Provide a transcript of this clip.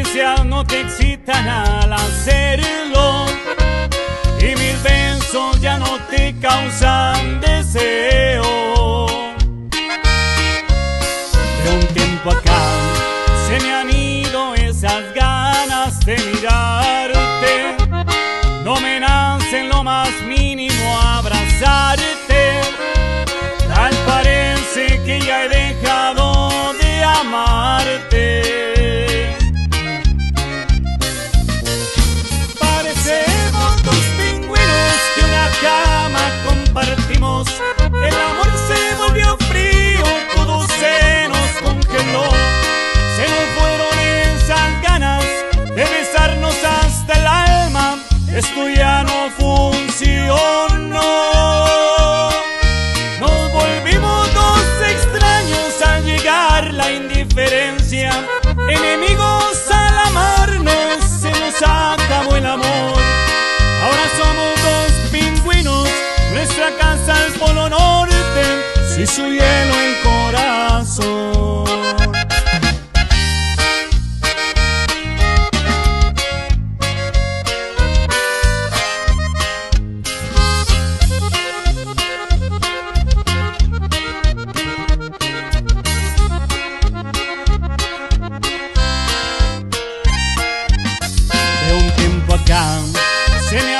caricias no te excitan al hacerlo, y mis besos ya no te causan deseo. De un tiempo acá se me han ido esas ganas de mirarte, no me nace en lo más mínimo abrazarte. Tal parece que ya he dejado de amarte. Parecemos dos pingüinos que una cama compartimos. El amor se volvió frío, todo se nos congeló. Se nos fueron esas ganas de besarnos hasta el alma. Esto ya no funcionó. Nos volvimos dos extraños al llegar la indiferencia. Enemigos al amarnos, se nos acabó el amor. Ahora somos dos pingüinos, nuestra casa es Polo Norte, si su hielo el corazón. Se me